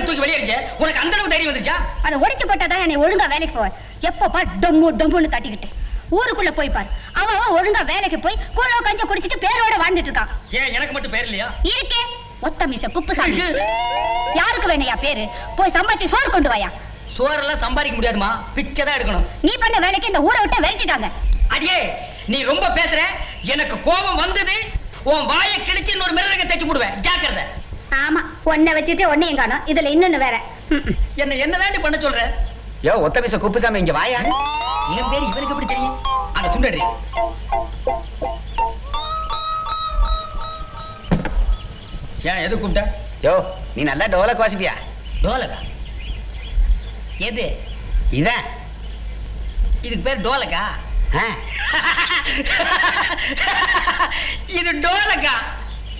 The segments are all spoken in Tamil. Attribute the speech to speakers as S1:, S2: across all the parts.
S1: தூக்கி வெளியேறிச்ச உனக்கு அந்த அளவுக்கு தைரியம் வந்துச்சா?
S2: அதை ஒடிச்சு போட்டாதான் என்னை ஒழுங்கா வேலைக்கு போவார். எப்ப பார் டொம்மு டொம்முன்னு தட்டிக்கிட்டு ஊருக்குள்ள போய் பாரு. அவன் ஒழுங்கா வேலைக்கு போய் கூழோ கஞ்ச குடிச்சிட்டு பேரோட வாழ்ந்துட்டு இருக்கான்.
S1: ஏன் எனக்கு மட்டும் பேர் இல்லையா?
S2: இருக்கே ஒத்த மீச குப்புசாமி. யாருக்கு வேணையா பேரு? போய் சம்பாதிச்சு சோறு கொண்டு வாயா.
S1: சோறெல்லாம் சம்பாதிக்க முடியாதுமா, பிச்சை தான் எடுக்கணும்.
S2: நீ பண்ண வேலைக்கு இந்த ஊரை விட்டு விரட்டிட்டாங்க.
S1: அடியே நீ ரொம்ப பேசுற, எனக்கு கோபம் வந்தது. உன் வாயை கிழிச்சு இன்னொரு மிருகத்தை தைச்சு போடுவேன், ஜாக்கிரதை.
S2: ஆமா, ஒன்ன வச்சுட்டு ஒன்னையும் காணும். இதுல இன்னொன்னு வேற.
S1: என்னதாண்டி பண்ண சொல்ற?
S3: யோ ஒத்த மீச குப்புசாமி இங்க வாயா.
S1: என் பேர் இவருக்கு எப்படி தெரியும்? அங்க துண்டடி. ஏன் எது கூப்பிட்ட?
S3: யோ நீ நல்லா டோலக் வாசிப்பியா?
S1: டோலகா? எது
S3: இதான்?
S1: இதுக்கு பேர் டோலகா? இது டோலகா.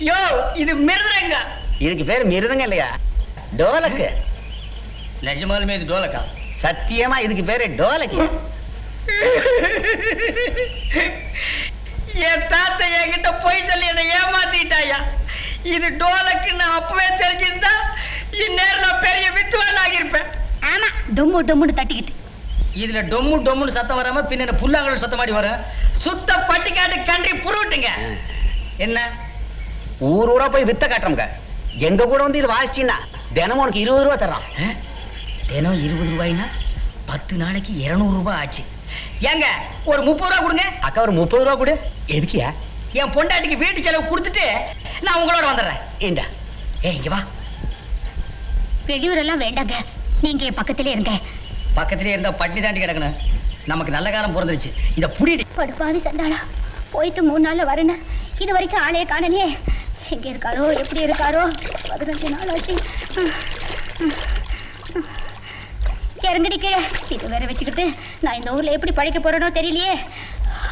S1: யோ இது மிருதங்க.
S3: இதுக்கு பேர் மிருதங்க இல்லையா, டோலக்கு.
S1: நிஜமாலுமே இது டோலகா?
S3: சத்தியமா இதுக்கு பேரு டோலக்கு.
S1: என் தாத்தா என்கிட்ட போய் சொல்லி என்னை ஏமாத்திட்டாயா. இது டோலக்குன்னு அப்பவே தெரிஞ்சிருந்தா இந்நேரம் நான் பெரிய வித்துவான் ஆகியிருப்பேன்.
S2: ஆமா, டொம்மு டொம்முன்னு தட்டிக்கிட்டு.
S1: இதுல டொம்மு டொம்முன்னு சத்தம் வராம பின்ன புல்லாங்கல் சத்தம் மாடி வரும். சுத்த பட்டிக்காட்டு கன்றி புருட்டுங்க. என்ன
S3: ஊர் ஊரா போய் வித்த காட்டுறோங்க. எங்க கூட வந்து இது வாசிச்சீங்கன்னா தினமும் உனக்கு 20 ரூபா தர்றான்.
S1: தினம் 20 ரூபாய்னா 10 நாளைக்கு 200 ரூபாய் ஆச்சு. ஏங்க ஒரு 30 ரூபா கொடுங்க.
S3: அக்கா ஒரு 30 ரூபா கொடு. எதுக்கியா?
S1: என் பொண்டாட்டிக்கு வீட்டு செலவு கொடுத்துட்டு நான் உங்களோட வந்துடுறேன்.
S3: ஏண்டா
S1: இங்க வா.
S2: வெளியூரெல்லாம் வேண்டாங்க, நீங்க என் பக்கத்திலே இருங்க.
S1: பக்கத்திலே இருந்தா பட்டினி தாண்டி கிடக்கணும். நமக்கு நல்ல காலம் பிறந்துருச்சு. இத புடிடி.
S2: படுப்பாவி சண்டாளா, போயிட்டு 3 நாள்ல வரேன்னு இது வரைக்கும் ஆளே காணலையே. எங்க இருக்காரோ, எப்படி இருக்காரோ? 15 நாள் ஆச்சு. இறங்கடி கீழே. இது வேற வச்சுக்கிட்டு நான் இந்த ஊர்ல எப்படி பழைக்க போறேனோ தெரியலையே.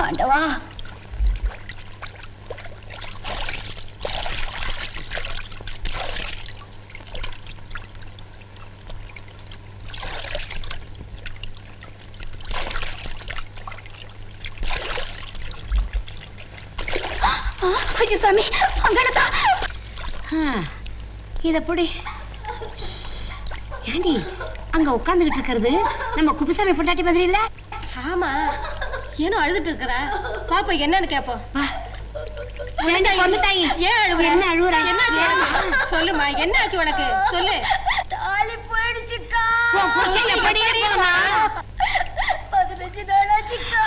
S2: ஆண்டவா. ஐயோ சாமி, அங்கடா. இத புடி. ஏண்டி அங்க உட்கார்ந்துகிட்டு இருக்கிறது நம்ம குப்புசாமி பொண்டாட்டி மாதிரி இல்ல?
S4: ஆமா, ஏனோ அழுதுட்டு இருக்கற. பாப்பா என்னன்னு கேப்போம்.
S2: வேண்டாம் பொண்ணு தாயி.
S4: ஏன் அழுவுற?
S2: என்ன அழுவுற?
S4: என்னாச்சு? சொல்லுமா, என்னாச்சு உனக்கு? சொல்லு.
S2: தாலி போயிடுச்சுக்கா.
S4: புருஷன் எப்படியே போமா?
S2: 15 நாள் ஆச்சுக்கா.